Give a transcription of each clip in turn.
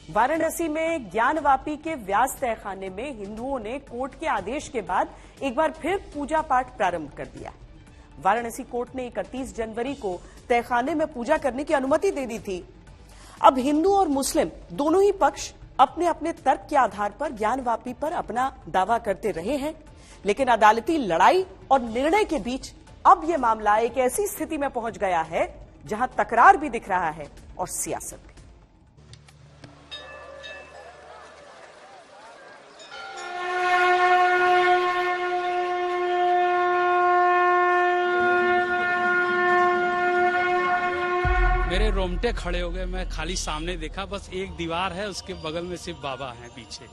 वाराणसी में ज्ञानवापी के व्यास तहखाने में हिंदुओं ने कोर्ट के आदेश के बाद एक बार फिर पूजा पाठ प्रारंभ कर दिया। वाराणसी कोर्ट ने 31 जनवरी को तहखाने में पूजा करने की अनुमति दे दी थी। अब हिंदू और मुस्लिम दोनों ही पक्ष अपने अपने तर्क के आधार पर ज्ञानवापी पर अपना दावा करते रहे हैं, लेकिन अदालती लड़ाई और निर्णय के बीच अब यह मामला एक ऐसी स्थिति में पहुंच गया है जहां तकरार भी दिख रहा है और सियासत भी। मेरे रोमटे खड़े हो गए। मैं खाली सामने देखा, बस एक दीवार है, उसके बगल में सिर्फ बाबा हैं पीछे।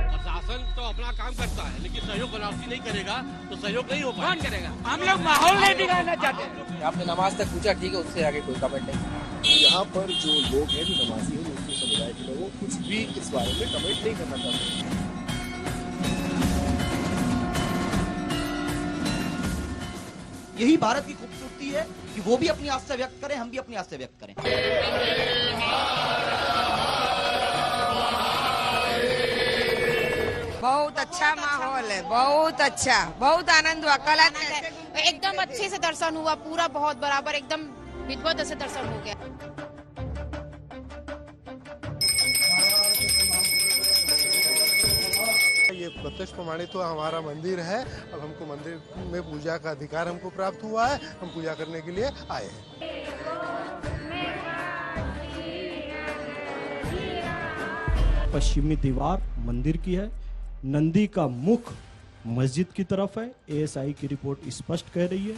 प्रशासन तो अपना काम करता है, लेकिन सहयोग बनावटी नहीं करेगा तो सहयोग नहीं हो पाएगा। कौन करेगा? हम लोग माहौल नहीं बिगाड़ना चाहते। आपने नमाज तक पूछा, ठीक है, उससे आगे कोई कमेंट नहीं। यहाँ पर जो लोग हैं, जो नमाजी हैं, मुस्लिम समुदाय के लोग, कुछ भी इस बारे में कमेंट नहीं करना चाहते। यही भारत की खूबसूरती है कि वो भी अपनी आस्था व्यक्त करें, हम भी अपनी आस्था व्यक्त करें। बहुत अच्छा माहौल है, बहुत अच्छा, बहुत आनंद हुआ। कल एकदम अच्छे से दर्शन हुआ, पूरा बहुत बराबर एकदम विधिवत से दर्शन हो गया। ये प्रत्यक्ष प्रमाणित तो हमारा मंदिर है। अब हमको मंदिर में पूजा का अधिकार हमको प्राप्त हुआ है, हम पूजा करने के लिए आए हैं। पश्चिमी दीवार मंदिर की है, नंदी का मुख मस्जिद की तरफ है। एएसआई की रिपोर्ट स्पष्ट कह रही है,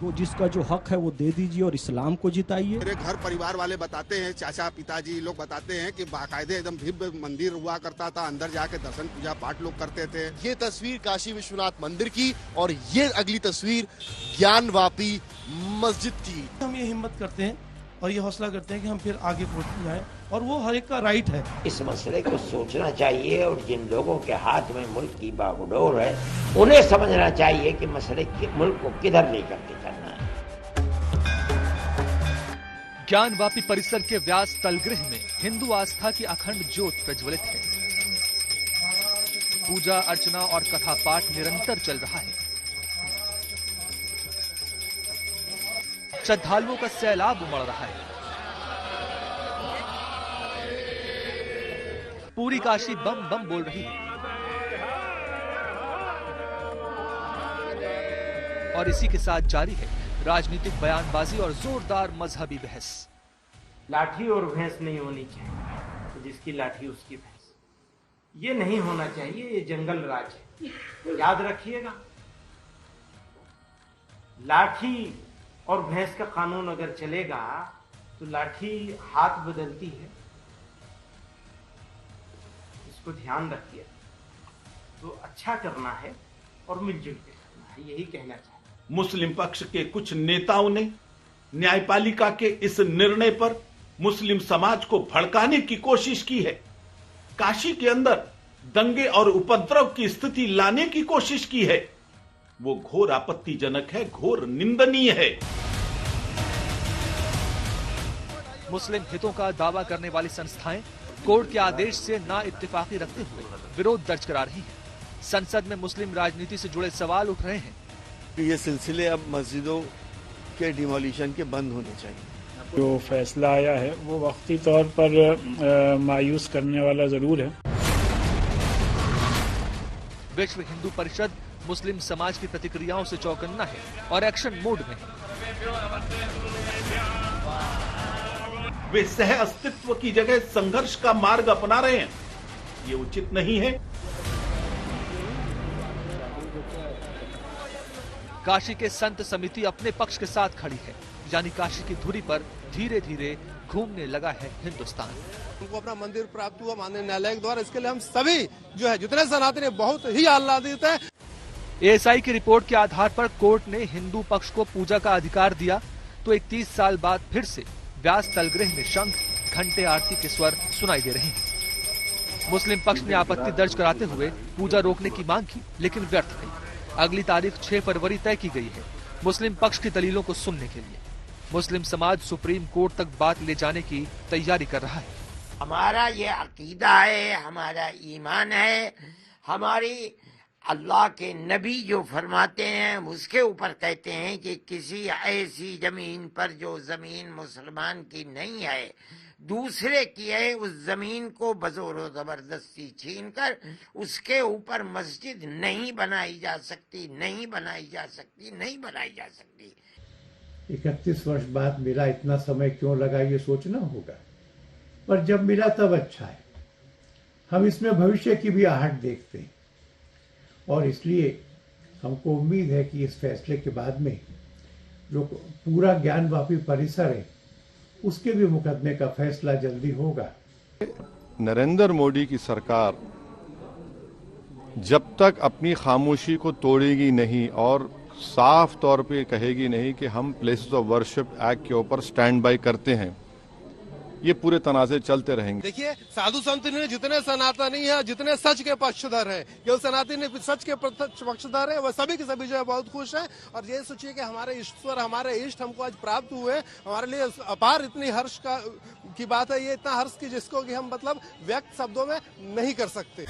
वो जिसका जो हक है वो दे दीजिए और इस्लाम को जिताइए। मेरे घर परिवार वाले बताते हैं, चाचा पिताजी लोग बताते हैं कि बाकायदे एकदम भव्य मंदिर हुआ करता था, अंदर जाके दर्शन पूजा पाठ लोग करते थे। ये तस्वीर काशी विश्वनाथ मंदिर की और ये अगली तस्वीर ज्ञानवापी मस्जिद की। हम ये हिम्मत करते हैं और ये हौसला करते हैं कि हम फिर आगे पहुंच जाएं, और वो हर एक का राइट है। इस मसले को सोचना चाहिए और जिन लोगों के हाथ में मुल्क की बागडोर है उन्हें समझना चाहिए कि मसले मुल्क को किधर लेकर के चलना है। ज्ञानवापी परिसर के व्यास तलगृह में हिंदू आस्था की अखंड ज्योत प्रज्वलित है। पूजा अर्चना और कथा पाठ निरंतर चल रहा है। श्रद्धालुओं का सैलाब उमड़ रहा है। पूरी काशी बम बम बोल रही है और इसी के साथ जारी है राजनीतिक बयानबाजी और जोरदार मजहबी बहस। लाठी और भैंस नहीं होनी चाहिए, तो जिसकी लाठी उसकी भैंस, ये नहीं होना चाहिए। ये जंगल राज है, याद रखिएगा। लाठी और भैंस का कानून अगर चलेगा तो लाठी हाथ बदलती है, इसको ध्यान रखिए। तो अच्छा करना है और मिलजुल के करना है, यही कहना चाहिए। मुस्लिम पक्ष के कुछ नेताओं ने न्यायपालिका के इस निर्णय पर मुस्लिम समाज को भड़काने की कोशिश की है। काशी के अंदर दंगे और उपद्रव की स्थिति लाने की कोशिश की है। वो घोर आपत्तिजनक है, घोर निंदनीय है। मुस्लिम हितों का दावा करने वाली संस्थाएं कोर्ट के आदेश से ना इत्तेफाकी रखते हुए विरोध दर्ज करा रही हैं। संसद में मुस्लिम राजनीति से जुड़े सवाल उठ रहे हैं। ये सिलसिले अब मस्जिदों के डिमोलिशन के बंद होने चाहिए। जो फैसला आया है वो वक्ती तौर पर मायूस करने वाला जरूर है। विश्व हिंदू परिषद मुस्लिम समाज की प्रतिक्रियाओं से चौकन्ना है और एक्शन मोड में है। वे सह अस्तित्व की जगह संघर्ष का मार्ग अपना रहे हैं, ये उचित नहीं है। काशी के संत समिति अपने पक्ष के साथ खड़ी है, यानी काशी की धुरी पर धीरे धीरे घूमने लगा है हिंदुस्तान। उनको अपना मंदिर प्राप्त हुआ माननीय न्यायालय द्वारा, इसके लिए हम सभी जो है जितने सनातनी बहुत ही आह्लादित है। एएसआई की रिपोर्ट के आधार पर कोर्ट ने हिंदू पक्ष को पूजा का अधिकार दिया, तो 31 साल बाद फिर से व्यास तलगृह में शंख, घंटे, आरती के स्वर सुनाई दे रहे हैं। मुस्लिम पक्ष ने आपत्ति दर्ज कराते हुए पूजा रोकने की मांग की, लेकिन व्यर्थ गई। अगली तारीख 6 फरवरी तय की गई है मुस्लिम पक्ष की दलीलों को सुनने के लिए। मुस्लिम समाज सुप्रीम कोर्ट तक बात ले जाने की तैयारी कर रहा है। हमारा ये अकीदा है, हमारा ईमान है, हमारी अल्लाह के नबी जो फरमाते हैं उसके ऊपर कहते हैं कि किसी ऐसी जमीन पर जो जमीन मुसलमान की नहीं है, दूसरे की है, उस जमीन को बजोर जबरदस्ती छीनकर उसके ऊपर मस्जिद नहीं बनाई जा सकती, नहीं बनाई जा सकती, नहीं बनाई जा सकती। 31 वर्ष बाद मिला, इतना समय क्यों लगा ये सोचना होगा, पर जब मिला तब अच्छा है। हम इसमें भविष्य की भी आहट देखते हैं और इसलिए हमको उम्मीद है कि इस फैसले के बाद में जो पूरा ज्ञानवापी परिसर है उसके भी मुकदमे का फैसला जल्दी होगा। नरेंद्र मोदी की सरकार जब तक अपनी खामोशी को तोड़ेगी नहीं और साफ तौर पे कहेगी नहीं कि हम प्लेसेस ऑफ वर्शिप एक्ट के ऊपर स्टैंड बाय करते हैं, ये पूरे तनाज़े चलते रहेंगे। देखिए, साधु संत ने जितने सनातनी है, जितने सच के पक्षधर हैं, जो सनातनी सच के पक्षधर है, वह सभी के सभी जो है बहुत खुश हैं। और ये सोचिए कि हमारे ईश्वर, हमारे इष्ट हमको आज प्राप्त हुए, हमारे लिए अपार इतनी हर्ष की बात है, ये इतना हर्ष की जिसको कि हम मतलब व्यक्त शब्दों में नहीं कर सकते।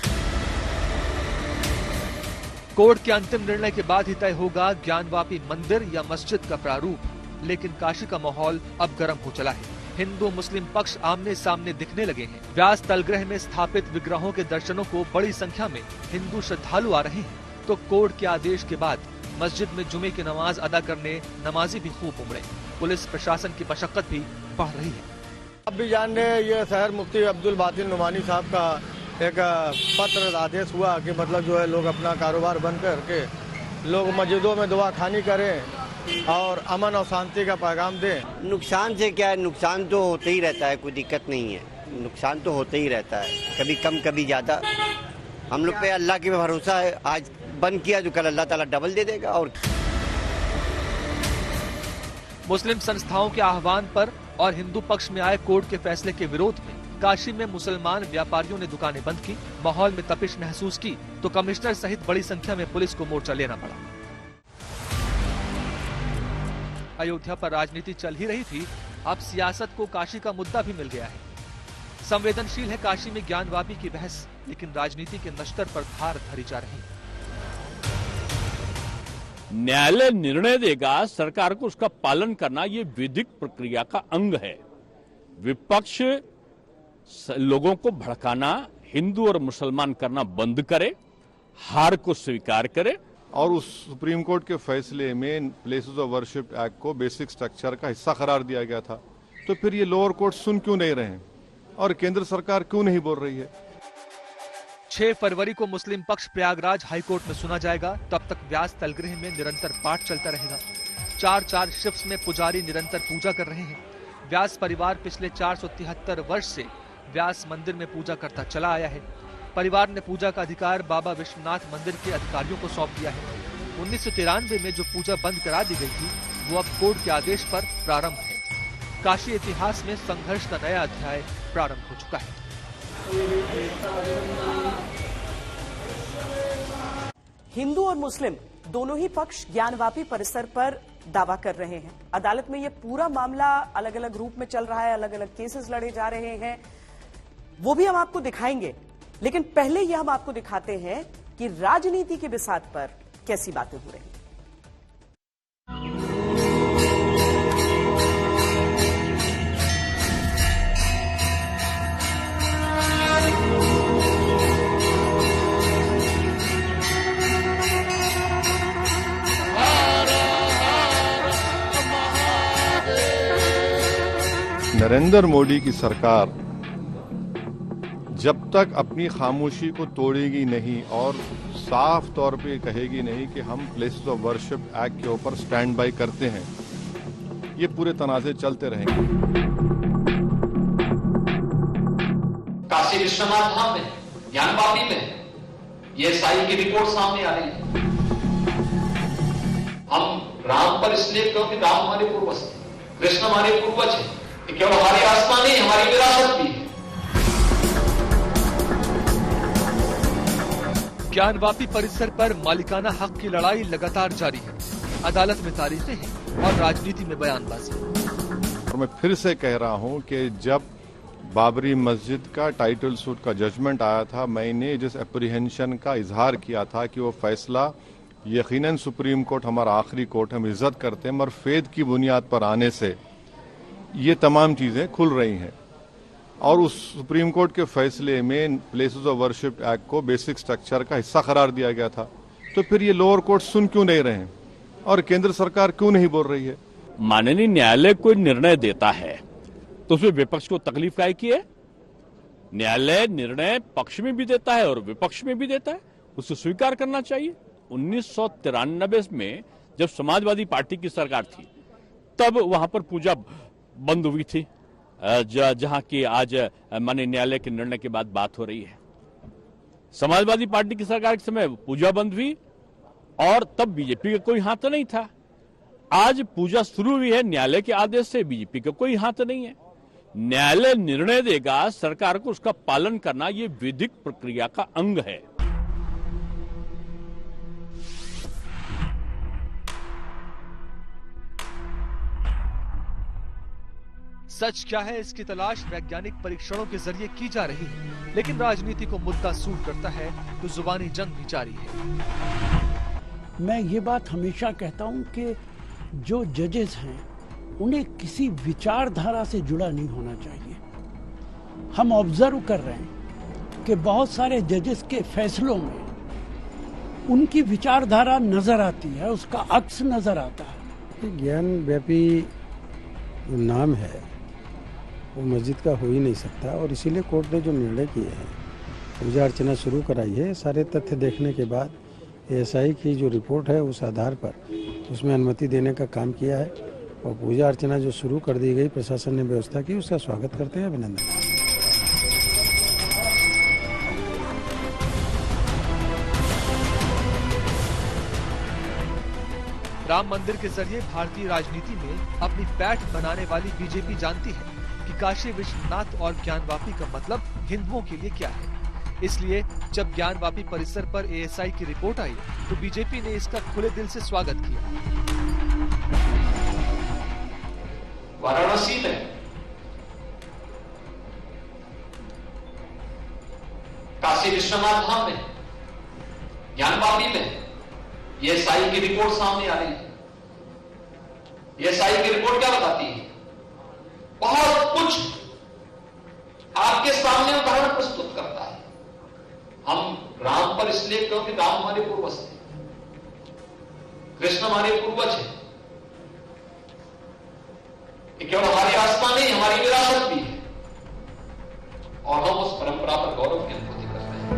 कोर्ट के अंतिम निर्णय के बाद ही तय होगा ज्ञानवापी मंदिर या मस्जिद का प्रारूप, लेकिन काशी का माहौल अब गर्म हो चला है। हिंदू मुस्लिम पक्ष आमने सामने दिखने लगे हैं। व्यास तलगृह में स्थापित विग्रहों के दर्शनों को बड़ी संख्या में हिंदू श्रद्धालु आ रहे हैं, तो कोर्ट के आदेश के बाद मस्जिद में जुमे की नमाज अदा करने नमाजी भी खूब उमड़े। पुलिस प्रशासन की मशक्कत भी बढ़ रही है। आप भी जान रहे हैं, ये शहर मुफ्ती अब्दुल बातिन नुमानी साहब का एक पत्र आदेश हुआ कि मतलब जो है लोग अपना कारोबार बंद करके लोग मस्जिदों में दुआ खानी करें और अमन और शांति का पैगाम दें। नुकसान से क्या है, नुकसान तो होते ही रहता है, कोई दिक्कत नहीं है, नुकसान तो होते ही रहता है, कभी कम कभी ज्यादा। हम लोग पे अल्लाह की भरोसा है, आज बंद किया तो कल अल्लाह ताला डबल दे देगा। और मुस्लिम संस्थाओं के आह्वान पर और हिंदू पक्ष में आए कोर्ट के फैसले के विरोध में काशी में मुसलमान व्यापारियों ने दुकानें बंद की। माहौल में तपिश महसूस की तो कमिश्नर सहित बड़ी संख्या में पुलिस को मोर्चा लेना पड़ा। अयोध्या पर राजनीति चल ही रही थी, अब सियासत को काशी का मुद्दा भी मिल गया है। संवेदनशील है काशी में ज्ञानवापी की बहस, लेकिन राजनीति के नश्तर पर धार धरी जा रही है। न्यायालय निर्णय देगा, सरकार को उसका पालन करना ये विधिक प्रक्रिया का अंग है। विपक्ष लोगों को भड़काना, हिंदू और मुसलमान करना बंद करे, हार को स्वीकार करे। और उस सुप्रीम कोर्ट के फैसले में प्लेसेस ऑफ वर्शिप एक्ट को बेसिक स्ट्रक्चर का हिस्सा करार दिया गया था, तो फिर ये लोअर कोर्ट सुन क्यों नहीं रहे हैं और केंद्र सरकार क्यों नहीं बोल रही है? 6 फरवरी को मुस्लिम पक्ष प्रयागराज हाईकोर्ट में सुना जाएगा। तब तक व्यास तलगृह में निरंतर पाठ चलता रहेगा। 4-4 शिफ्ट्स में पुजारी निरंतर पूजा कर रहे हैं। व्यास परिवार पिछले 473 वर्ष से व्यास मंदिर में पूजा करता चला आया है। परिवार ने पूजा का अधिकार बाबा विश्वनाथ मंदिर के अधिकारियों को सौंप दिया है। 1993 में जो पूजा बंद करा दी गई थी, वो अब कोर्ट के आदेश पर प्रारंभ है। काशी इतिहास में संघर्ष का नया अध्याय प्रारंभ हो चुका है। हिंदू और मुस्लिम दोनों ही पक्ष ज्ञानवापी परिसर पर दावा कर रहे हैं। अदालत में यह पूरा मामला अलग अलग रूप में चल रहा है, अलग अलग केसेस लड़े जा रहे हैं, वो भी हम आपको दिखाएंगे। लेकिन पहले यह हम आपको दिखाते हैं कि राजनीति की बिसात पर कैसी बातें हो रही हैं। नरेंद्र मोदी की सरकार जब तक अपनी खामोशी को तोड़ेगी नहीं और साफ तौर पे कहेगी नहीं कि हम प्लेसेस ऑफ वर्शिप एक्ट के ऊपर स्टैंड बाय करते हैं, ये पूरे तनाज़े चलते रहेंगे। काशी विश्वनाथ धाम में, ज्ञानवापी में ये साई की रिपोर्ट सामने आ रही है। हम राम पर इसलिए क्योंकि राम हमारे पूर्वज थे, कृष्ण हमारे पूर्वज है, केवल हमारी आस्था नहीं, हमारी विरासत भी है। ज्ञानवापी परिसर पर मालिकाना हक की लड़ाई लगातार जारी है। अदालत में तारीखें हैं और राजनीति में बयानबाजी। और मैं फिर से कह रहा हूं कि जब बाबरी मस्जिद का टाइटल सूट का जजमेंट आया था, मैंने जिस एप्रीहेंशन का इजहार किया था कि वो फैसला यकीनन सुप्रीम कोर्ट हमारा आखिरी कोर्ट, हम इज्जत करते हैं, मगर फेद की बुनियाद पर आने से ये तमाम चीजें खुल रही हैं। और उस सुप्रीम कोर्ट के फैसले में प्लेसेस ऑफ वर्शिप एक्ट को बेसिक स्ट्रक्चर का हिस्सा करार दिया गया था। तो फिर ये लोअर कोर्ट सुन क्यों नहीं रहे हैं और केंद्र सरकार क्यों नहीं बोल रही है? माननीय न्यायालय कोई निर्णय देता है तो उसमें विपक्ष को तकलीफ काहे की है? न्यायालय निर्णय पक्ष में भी देता है और विपक्ष में भी देता है, उसे स्वीकार करना चाहिए। 1993 में जब समाजवादी पार्टी की सरकार थी तब वहां पर पूजा बंद हुई थी, जहां की आज माननीय न्यायालय के निर्णय के बाद बात हो रही है। समाजवादी पार्टी की सरकार के समय पूजा बंद हुई और तब बीजेपी का कोई हाथ नहीं था। आज पूजा शुरू हुई है न्यायालय के आदेश से, बीजेपी का कोई हाथ नहीं है। न्यायालय निर्णय देगा, सरकार को उसका पालन करना ये विधिक प्रक्रिया का अंग है। सच क्या है, इसकी तलाश वैज्ञानिक परीक्षणों के जरिए की जा रही है, लेकिन राजनीति को मुद्दा सूट करता है तो जुबानी जंग भी जारी है। मैं ये बात हमेशा कहता हूं कि जो जजेस हैं उन्हें किसी विचारधारा से जुड़ा नहीं होना चाहिए। हम ऑब्जर्व कर रहे हैं कि बहुत सारे जजेस के फैसलों में उनकी विचारधारा नजर आती है, उसका अक्स नजर आता है। ज्ञान व्यापी नाम है वो मस्जिद का हो ही नहीं सकता और इसीलिए कोर्ट ने जो निर्णय किए हैं, पूजा अर्चना शुरू कराई है, सारे तथ्य देखने के बाद एएसआई की जो रिपोर्ट है उस आधार पर उसमें अनुमति देने का काम किया है और पूजा अर्चना जो शुरू कर दी गई, प्रशासन ने व्यवस्था की, उसका स्वागत करते हैं, अभिनंदन। राम मंदिर के जरिए भारतीय राजनीति में अपनी पैठ बनाने वाली बीजेपी जानती है कि काशी विश्वनाथ और ज्ञानवापी का मतलब हिंदुओं के लिए क्या है। इसलिए जब ज्ञानवापी परिसर पर एएसआई की रिपोर्ट आई तो बीजेपी ने इसका खुले दिल से स्वागत किया। वाराणसी में काशी विश्वनाथ धाम में, ज्ञानवापी में एएसआई की रिपोर्ट सामने आ रही है। एएसआई की रिपोर्ट क्या बताती है? बहुत कुछ आपके सामने उदाहरण प्रस्तुत करता है। हम राम पर इसलिए क्योंकि राम हमारे पूर्वज थे, कृष्ण हमारे पूर्वज हैं। ये केवल हमारी आस्था नहीं, हमारी विरासत भी है और हम उस परंपरा पर गौरव की अनुभूति करते हैं।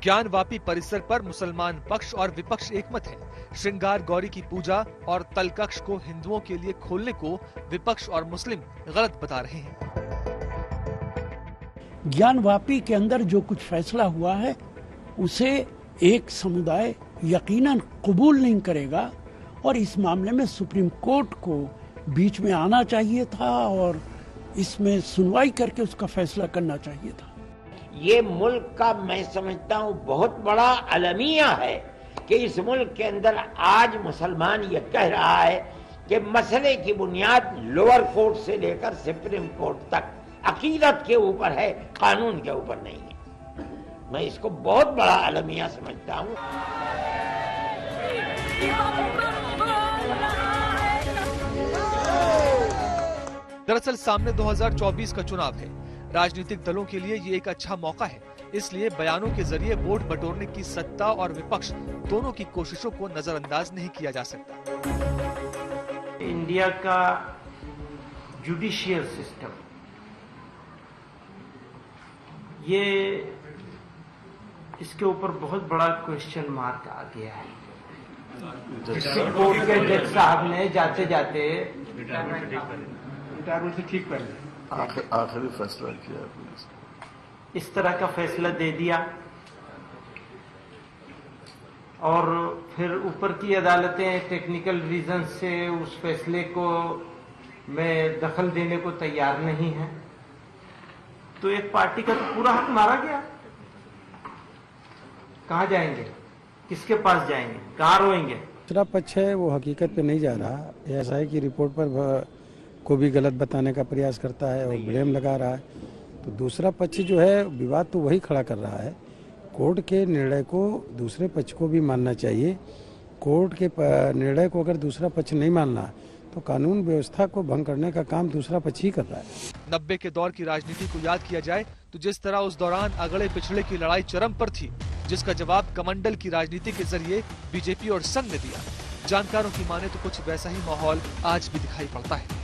ज्ञानवापी परिसर पर मुसलमान पक्ष और विपक्ष एकमत है। श्रृंगार गौरी की पूजा और तलकक्ष को हिंदुओं के लिए खोलने को विपक्ष और मुस्लिम गलत बता रहे हैं। ज्ञानवापी के अंदर जो कुछ फैसला हुआ है उसे एक समुदाय यकीनन कबूल नहीं करेगा और इस मामले में सुप्रीम कोर्ट को बीच में आना चाहिए था और इसमें सुनवाई करके उसका फैसला करना चाहिए था। ये मुल्क का मैं समझता हूँ बहुत बड़ा अलमिया है कि इस मुल्क के अंदर आज मुसलमान ये कह रहा है कि मसले की बुनियाद लोअर कोर्ट से लेकर सुप्रीम कोर्ट तक अकीदत के ऊपर है, कानून के ऊपर नहीं है। मैं इसको बहुत बड़ा अलमिया समझता हूँ। दरअसल सामने 2024 का चुनाव है। राजनीतिक दलों के लिए ये एक अच्छा मौका है, इसलिए बयानों के जरिए वोट बटोरने की सत्ता और विपक्ष दोनों की कोशिशों को नजरअंदाज नहीं किया जा सकता। इंडिया का जुडिशियल सिस्टम, ये इसके ऊपर बहुत बड़ा क्वेश्चन मार्क आ गया है। कोर्ट के जज साहब ने जाते जाते रिटायरमेंट से ठीक पहले आखिरी फैसला किया, इस तरह का फैसला दे दिया और फिर ऊपर की अदालतें टेक्निकल रीजन से उस फैसले को में दखल देने को तैयार नहीं है। तो एक पार्टी का तो पूरा हक मारा गया। कहाँ जाएंगे, किसके पास जाएंगे, कहाँ रोएंगे? दूसरा पक्ष है वो हकीकत पे नहीं जा रहा, एएसआई की रिपोर्ट पर को भी गलत बताने का प्रयास करता है और ब्लेम लगा रहा है। तो दूसरा पक्ष जो है विवाद तो वही खड़ा कर रहा है। कोर्ट के निर्णय को दूसरे पक्ष को भी मानना चाहिए। कोर्ट के निर्णय को अगर दूसरा पक्ष नहीं मानना तो कानून व्यवस्था को भंग करने का काम दूसरा पक्ष ही कर रहा है। 90 के दौर की राजनीति को याद किया जाए तो जिस तरह उस दौरान अगड़े पिछड़े की लड़ाई चरम पर थी, जिसका जवाब कमंडल की राजनीति के जरिए बीजेपी और संघ ने दिया, जानकारों की माने तो कुछ वैसा ही माहौल आज भी दिखाई पड़ता है।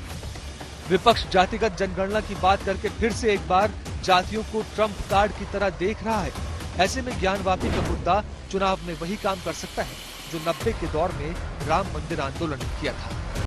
विपक्ष जातिगत जनगणना की बात करके फिर से एक बार जातियों को ट्रम्प कार्ड की तरह देख रहा है। ऐसे में ज्ञानवापी का मुद्दा चुनाव में वही काम कर सकता है जो 90 के दौर में राम मंदिर आंदोलन किया था।